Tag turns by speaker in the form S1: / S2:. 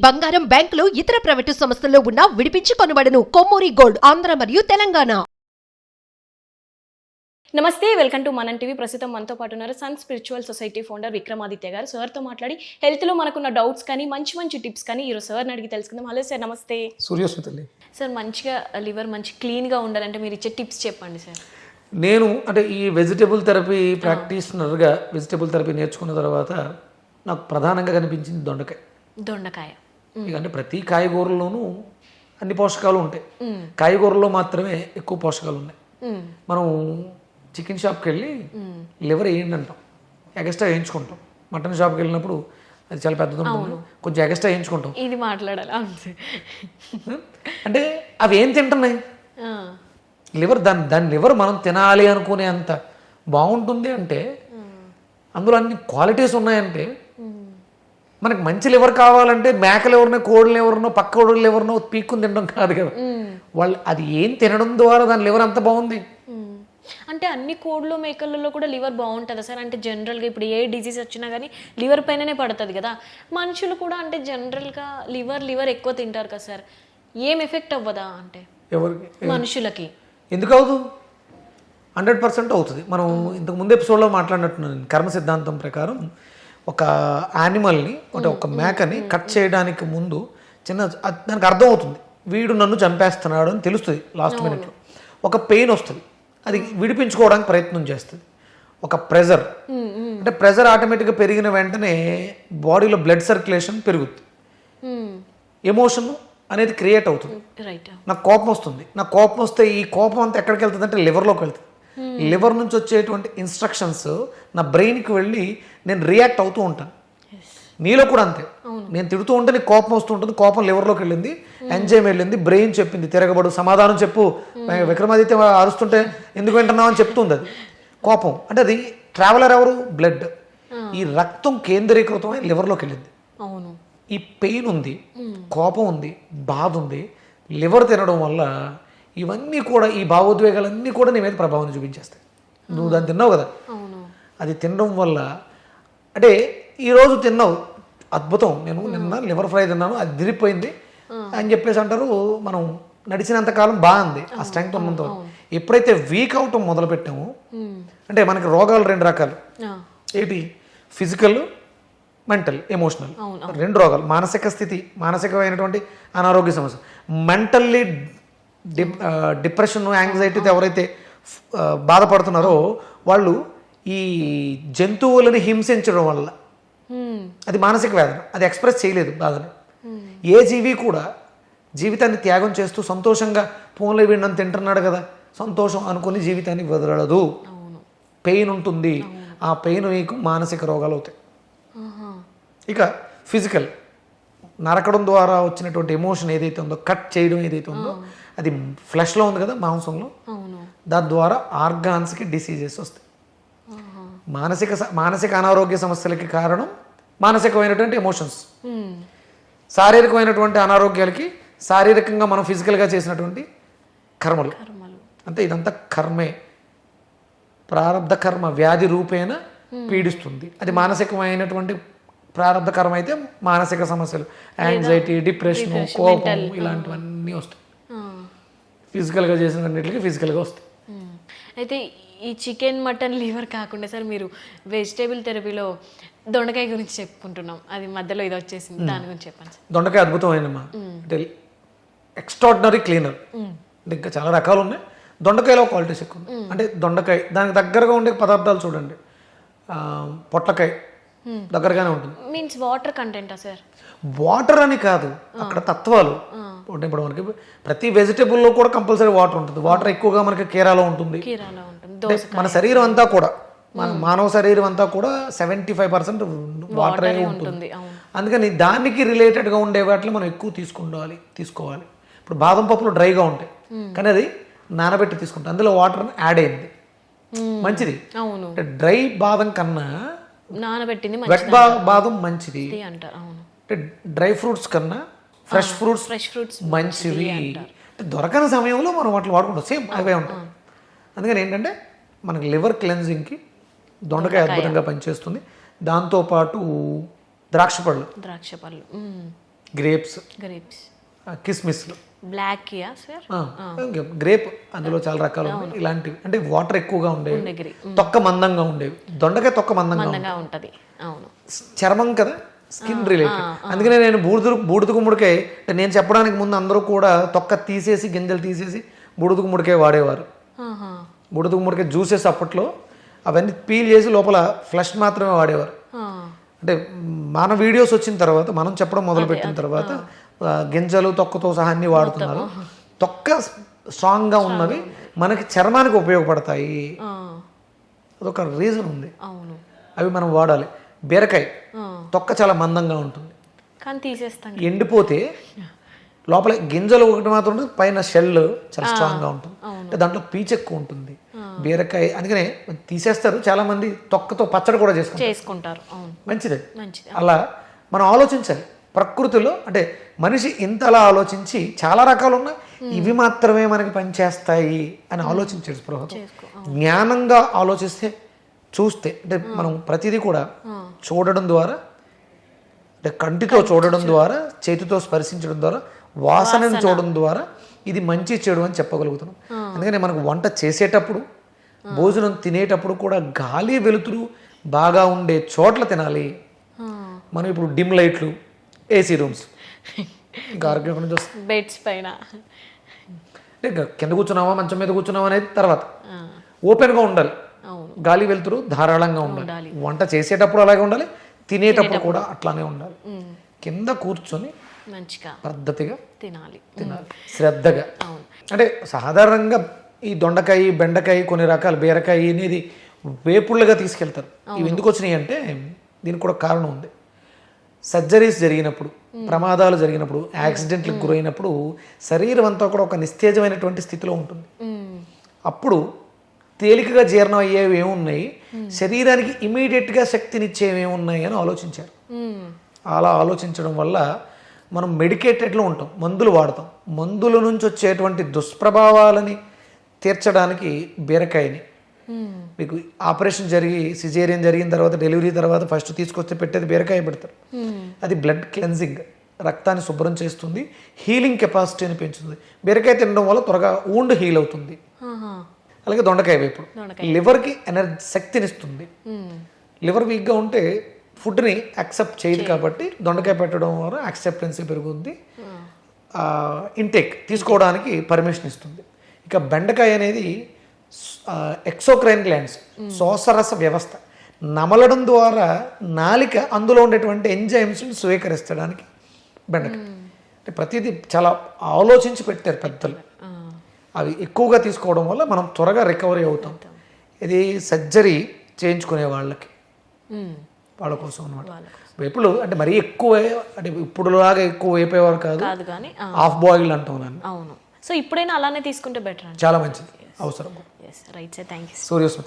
S1: బంగారం, బ్యాంకులు, ఇతర ప్రైవేటు సంస్థల్లో ఉన్న విడిపించి కొనబడును. కొమ్మూరి గోల్డ్, ఆంధ్ర మరియు తెలంగాణ.
S2: నమస్తే, వెల్కమ్ టు మనం టీవీ. ప్రస్తుతం మనతో పాటు ఉన్నారు sun spiritual society founder Vikramaditya గారు. సార్తో మాట్లాడి హెల్త్లో మనకున్న డౌట్స్ కానీ మంచి టిప్స్ కానీ ఈరోజు సార్ని అడిగి తెలుసుకుందాం. హలో సార్, నమస్తే.
S3: సూర్యస్మితల్లి
S2: సార్, మంచిగా లివర్ మంచి క్లీన్గా ఉండాలంటే మీరు ఇచ్చే టిప్స్ చెప్పండి సార్.
S3: నేను అంటే ఈ వెజిటేబుల్ థెరపీ ప్రాక్టీషనర్గా వెజిటేబుల్ థెరపీ నేర్చుకున్న తర్వాత నాకు ప్రధానంగా కనిపించింది దొండకాయ. అంటే ప్రతి కాయగూరలోనూ అన్ని పోషకాలు ఉంటాయి, కాయగూరలో మాత్రమే ఎక్కువ పోషకాలు ఉన్నాయి. మనం చికెన్ షాప్కి వెళ్ళి లివర్ వేయండి అంటాం, ఎగస్ట్రా వేయించుకుంటాం. మటన్ షాప్కి వెళ్ళినప్పుడు అది చాలా పెద్దది ఉంటుంది, కొంచెం ఎగస్ట్రా వేయించుకుంటాం.
S2: ఇది మాట్లాడాలి
S3: అంటే అవి ఏం తింటున్నాయి? లివర్ దాని లివర్ మనం తినాలి అనుకునే అంత బాగుంటుంది అంటే అందులో అన్ని క్వాలిటీస్ ఉన్నాయంటే మనకి మంచి లివర్ కావాలంటే మేకలు ఎవరినో కోళ్ళు ఎవరినో పక్క కోళ్ళు ఎవరినో పీక్కుని తినడం కాదు కదా. వాళ్ళు అది ఏం తినడం ద్వారా దాని లివర్ అంత బాగుంది.
S2: అంటే అన్ని కోళ్ళు మేకలలో కూడా లివర్ బాగుంటుందా సార్? అంటే జనరల్గా ఇప్పుడు ఏ డిజీజ్ వచ్చినా కానీ లివర్ పైననే పడుతుంది కదా. మనుషులు కూడా అంటే జనరల్గా లివర్ ఎక్కువ తింటారు కదా సార్, ఏం ఎఫెక్ట్ అవ్వదా? అంటే ఎవరికి? మనుషులకి.
S3: ఎందుకు అవ్వదు? 100% అవుతుంది. మనం ఇంతకు ముందు ఎపిసోడ్లో మాట్లాడినట్టున్నాను. కర్మ సిద్ధాంతం ప్రకారం ఒక యానిమల్ని అంటే ఒక మేకని కట్ చేయడానికి ముందు దానికి అర్థం అవుతుంది, వీడు నన్ను చంపేస్తున్నాడు అని తెలుస్తుంది. లాస్ట్ మినిట్లో ఒక పెయిన్ వస్తుంది, అది విడిపించుకోవడానికి ప్రయత్నం చేస్తుంది. ఒక ప్రెజర్, అంటే ప్రెజర్ ఆటోమేటిక్గా పెరిగిన వెంటనే బాడీలో బ్లడ్ సర్క్యులేషన్ పెరుగుతుంది, ఎమోషన్ అనేది క్రియేట్ అవుతుంది. నాకు కోపం వస్తుంది, నాకు కోపం వస్తే ఈ కోపం అంతా ఎక్కడికి వెళ్తుంది అంటే లివర్లోకి వెళ్తుంది. లివర్ నుంచి వచ్చేటువంటి ఇన్స్ట్రక్షన్స్ నా బ్రెయిన్కి వెళ్ళి నేను రియాక్ట్ అవుతూ ఉంటాను. నీలో కూడా అంతే, నేను తిడుతూ ఉంటే నీకు కోపం వస్తూ ఉంటుంది, కోపం లివర్లోకి వెళ్ళింది, ఎంజైమ్ వెళ్ళింది, బ్రెయిన్ చెప్పింది తిరగబడు, సమాధానం చెప్పు, విక్రమాదిత్య అరుస్తుంటే ఎందుకు వింటున్నావు అని చెప్తుంది. అది కోపం అంటే అది ట్రావెలర్ ఎవరు? బ్లడ్. ఈ రక్తం కేంద్రీకృతమై లివర్లోకి వెళ్ళింది. ఈ పెయిన్ ఉంది, కోపం ఉంది, బాధ ఉంది, లివర్ తినడం వల్ల ఇవన్నీ కూడా ఈ భావోద్వేగాలన్నీ కూడా నీ మీద ప్రభావం చూపించేస్తాయి. నువ్వు దాన్ని తిన్నావు కదా, అది తినడం వల్ల అంటే ఈరోజు తిన్నావు అద్భుతం, నేను నిన్న లివర్ ఫ్రై తిన్నాను అది దిరిపోయింది అని చెప్పేసి అంటారు. మనం నడిచినంతకాలం బాగుంది, ఆ స్ట్రెంగ్త్ ఉన్నంత. ఎప్పుడైతే వీక్ అవటం మొదలు పెట్టామో అంటే మనకి రోగాలు 2 రకాలు, ఏంటి? Physical, mental, emotional. 2 రోగాలు. మానసిక స్థితి, మానసికమైనటువంటి అనారోగ్య సమస్య. మెంటల్లీ డిప్రెషన్, యాంగ్జైటీతో ఎవరైతే బాధపడుతున్నారో వాళ్ళు ఈ జంతువులని హింసించడం వల్ల అది మానసిక వేదన, అది ఎక్స్ప్రెస్ చేయలేదు బాధని. ఏ జీవి కూడా జీవితాన్ని త్యాగం చేస్తూ సంతోషంగా ఫోన్లో వీడిని తింటున్నాడు కదా సంతోషం అనుకుని జీవితాన్ని వదలదు. పెయిన్ ఉంటుంది, ఆ పెయిన్ మీకు మానసిక రోగాలు అవుతాయి. ఇక ఫిజికల్, నరకడం ద్వారా వచ్చినటువంటి ఎమోషన్ ఏదైతే ఉందో, కట్ చేయడం ఏదైతే ఉందో అది ఫ్లెష్లో ఉంది కదా, మాంసంలో, దాని ద్వారా ఆర్గాన్స్కి డిసీజెస్ వస్తాయి. మానసిక అనారోగ్య సమస్యలకి కారణం మానసికమైనటువంటి ఎమోషన్స్, శారీరకమైనటువంటి అనారోగ్యాలకి శారీరకంగా మనం ఫిజికల్గా చేసినటువంటి కర్మలు. అంటే ఇదంతా కర్మే, ప్రారంధ కర్మ వ్యాధి రూపేణ పీడిస్తుంది. అది మానసికమైనటువంటి ప్రారంధ కర్మ అయితే మానసిక సమస్యలు, యాంగ్జైటీ, డిప్రెషన్, కోపం ఇలాంటివన్నీ వస్తాయి. ఫిజికల్గా చేసినన్నిటికీ ఫిజికల్గా వస్తాయి.
S2: అయితే ఈ చికెన్, మటన్, లివర్ కాకుండా సార్ మీరు వెజిటేబుల్ థెరపీలో దొండకాయ గురించి చెప్పుకుంటున్నాం, అది మధ్యలో ఇది వచ్చేసింది, దాని గురించి చెప్పండి సార్.
S3: దొండకాయ అద్భుతమైనమ్మా, అంటే ఎక్స్ట్రాడినరీ క్లీనర్. అంటే ఇంకా చాలా రకాలు ఉన్నాయి, దొండకాయలో క్వాలిటీస్ ఎక్కువ. అంటే దొండకాయ దానికి దగ్గరగా ఉండే పదార్థాలు చూడండి, పొట్లకాయ దగ్గరగానే ఉంటుంది.
S2: మీన్స్ వాటర్ కంటెంటా సార్?
S3: వాటర్ అని కాదు, అక్కడ తత్వాలు ఉంటాయి. ఇప్పుడు మనకి ప్రతి వెజిటేబుల్లో కూడా కంపల్సరీ వాటర్ ఉంటుంది. వాటర్ ఎక్కువగా మనకి కీరాలో ఉంటుంది. మన శరీరం అంతా కూడా, మన మానవ శరీరం అంతా కూడా 75% వాటరే ఉంటుంది. అందుకని దానికి రిలేటెడ్గా ఉండే వాటిలో మనం ఎక్కువ తీసుకోవాలి. ఇప్పుడు బాదం పప్పులు డ్రైగా ఉంటాయి, కానీ అది నానబెట్టి తీసుకుంటాం, అందులో వాటర్ యాడ్ అయింది, మంచిది. అంటే డ్రై బాదం కన్నా
S2: నానబెట్టింది
S3: వెట్ బాదం మంచిది అంటారు. అంటే డ్రై ఫ్రూట్స్ కన్నా ఫ్రెష్ ఫ్రూట్స్ మంచివి. దొరకని సమయంలో మనం వాటిని వాడుకుంటాం, సేమ్ అవే ఉంటాయి. అందుకని ఏంటంటే మనకి లివర్ క్లెన్జింగ్కి దొండకాయ అద్భుతంగా పనిచేస్తుంది. దాంతోపాటు ద్రాక్ష పళ్ళు గ్రేప్స్,
S2: గ్రేప్స్
S3: కిస్మిస్లు,
S2: బ్లాక్ యా సార్
S3: గ్రేప్ అందులో చాలా రకాలు ఉన్నాయి. ఇలాంటివి అంటే వాటర్ ఎక్కువగా ఉండేవి,
S2: దగ్గర
S3: తొక్క మందంగా ఉండేవి. దొండకాయ తొక్క మందంగా
S2: మందంగా ఉంటుంది. అవును
S3: చర్మం కదా, స్కిన్ రిలేటెడ్. అందుకనే నేను బూడిద గుమ్మడికాయ అంటే నేను చెప్పడానికి ముందు అందరూ కూడా తొక్క తీసేసి గింజలు తీసేసి బూడిద గుమ్మడికాయ వాడేవారు.
S2: ఆహా.
S3: బూడిద గుమ్మడికాయ జ్యూసెస్ అప్పట్లో అవన్నీ పీల్ చేసి లోపల ఫ్లష్ మాత్రమే వాడేవారు.
S2: ఆ.
S3: అంటే మన వీడియోస్ వచ్చిన తర్వాత మనం చెప్పడం మొదలుపెట్టిన తర్వాత గింజలు తొక్కతో సహా అన్ని వాడుతున్నారు. తొక్క స్ట్రాంగ్గా ఉన్నవి మనకి చర్మానికి ఉపయోగపడతాయి,
S2: ఆ.
S3: అదొక రీజన్ ఉంది.
S2: అవును
S3: అవి మనం వాడాలి. బీరకాయ తొక్క చాలా మందంగా ఉంటుంది,
S2: కానీ తీసేస్తాం.
S3: ఎండిపోతే లోపల గింజలు ఒకటి మాత్రం ఉంటుంది, పైన షెల్ చాలా స్ట్రాంగ్గా ఉంటుంది. అంటే దాంట్లో పీచు ఎక్కువ ఉంటుంది బీరకాయ. అందుకనే తీసేస్తారు చాలా మంది. తొక్కతో పచ్చడి కూడా
S2: చేసుకుంటారు. అవును
S3: మంచిదే.
S2: మంచిది.
S3: అలా మనం ఆలోచించాలి. ప్రకృతిలో అంటే మనిషి ఇంతలా ఆలోచించి చాలా రకాలు ఉన్నాయి, ఇవి మాత్రమే మనకి పనిచేస్తాయి అని ఆలోచించాడు స్పృహతో. జ్ఞానంగా ఆలోచిస్తే చూస్తే అంటే మనం ప్రతిదీ కూడా చూడడం ద్వారా, అంటే కంటితో చూడడం ద్వారా, చేతితో స్పర్శించడం ద్వారా, వాసనను చూడడం ద్వారా ఇది మంచి చెడు అని చెప్పగలుగుతున్నాం. అందుకని మనకు వంట చేసేటప్పుడు, భోజనం తినేటప్పుడు కూడా గాలి వెలుతురు బాగా ఉండే చోట్ల తినాలి. మనం ఇప్పుడు డిమ్ లైట్లు, ఏసీ రూమ్స్, ఇంకా ఆరోగ్యం నుంచి వస్తుంది.
S2: బెడ్స్ పైన
S3: అంటే కింద కూర్చున్నావా మంచం మీద కూర్చున్నావా అనేది తర్వాత. ఓపెన్గా ఉండాలి, గాలి వెలుతురు ధారాళంగా ఉండాలి. వంట చేసేటప్పుడు అలాగే ఉండాలి, తినేటప్పుడు కూడా అట్లానే ఉండాలి. కింద కూర్చొని
S2: మంచిగా
S3: పద్ధతిగా
S2: తినాలి,
S3: శ్రద్ధగా. అంటే సాధారణంగా ఈ దొండకాయ, బెండకాయ, కొన్ని రకాల బీరకాయ అనేది వేపుళ్ళుగా తీసుకెళ్తారు. ఇవి ఎందుకు వచ్చినాయి అంటే దీనికి కూడా కారణం ఉంది. సర్జరీస్ జరిగినప్పుడు, ప్రమాదాలు జరిగినప్పుడు, యాక్సిడెంట్లకు గురైనప్పుడు శరీరం అంతా కూడా ఒక నిస్తేజమైనటువంటి స్థితిలో ఉంటుంది. అప్పుడు తేలికగా జీర్ణం అయ్యేవి ఏమున్నాయి, శరీరానికి ఇమీడియట్గా శక్తినిచ్చేవి ఏమున్నాయి అని ఆలోచించారు. అలా ఆలోచించడం వల్ల మనం మెడికేటెడ్లో ఉంటాం, మందులు వాడతాం. మందుల నుంచి వచ్చేటువంటి దుష్ప్రభావాలని తీర్చడానికి బీరకాయని, మీకు ఆపరేషన్ జరిగి సిజేరియన్ జరిగిన తర్వాత, డెలివరీ తర్వాత ఫస్ట్ తీసుకొస్తే పెట్టేది బీరకాయ పెడతారు. అది బ్లడ్ క్లెన్జింగ్, రక్తాన్ని శుభ్రం చేస్తుంది, హీలింగ్ కెపాసిటీని పెంచుతుంది. బీరకాయ తినడం వల్ల త్వరగా ఊండ్ హీల్ అవుతుంది. అలాగే దొండకాయ వేపుడు లివర్కి ఎనర్జీ, శక్తినిస్తుంది. లివర్ వీక్గా ఉంటే ఫుడ్ని యాక్సెప్ట్ చేయదు కాబట్టి దొండకాయ పెట్టడం వల్ల యాక్సెప్టెన్సీ పెరుగుద్ది, ఇంటేక్ తీసుకోవడానికి పర్మిషన్ ఇస్తుంది. ఇక బెండకాయ అనేది ఎక్సోక్రైన్ గ్లాండ్స్, శోషరస వ్యవస్థ, నమలడం ద్వారా నాలిక అందులో ఉండేటువంటి ఎంజైమ్స్ని స్వీకరించడానికి బెండకాయ. అంటే ప్రతిదీ చాలా ఆలోచించి పెట్టారు పెద్దలు. అవి ఎక్కువగా తీసుకోవడం వల్ల మనం త్వరగా రికవరీ అవుతాం. ఇది సర్జరీ చేయించుకునే వాళ్ళకి, వాళ్ళ కోసం అన్నమాట. వేపులు అంటే మరీ ఎక్కువ, అంటే ఇప్పుడులాగా ఎక్కువ వేపేవారు కాదు,
S2: కానీ
S3: హాఫ్ బాయిల్డ్ అంటాం దాన్ని.
S2: అవును. సో ఇప్పుడైనా అలానే తీసుకుంటే బెటర్.
S3: చాలా మంచిది, అవసరం.
S2: Right sir, thank you.
S3: Suryasmriti.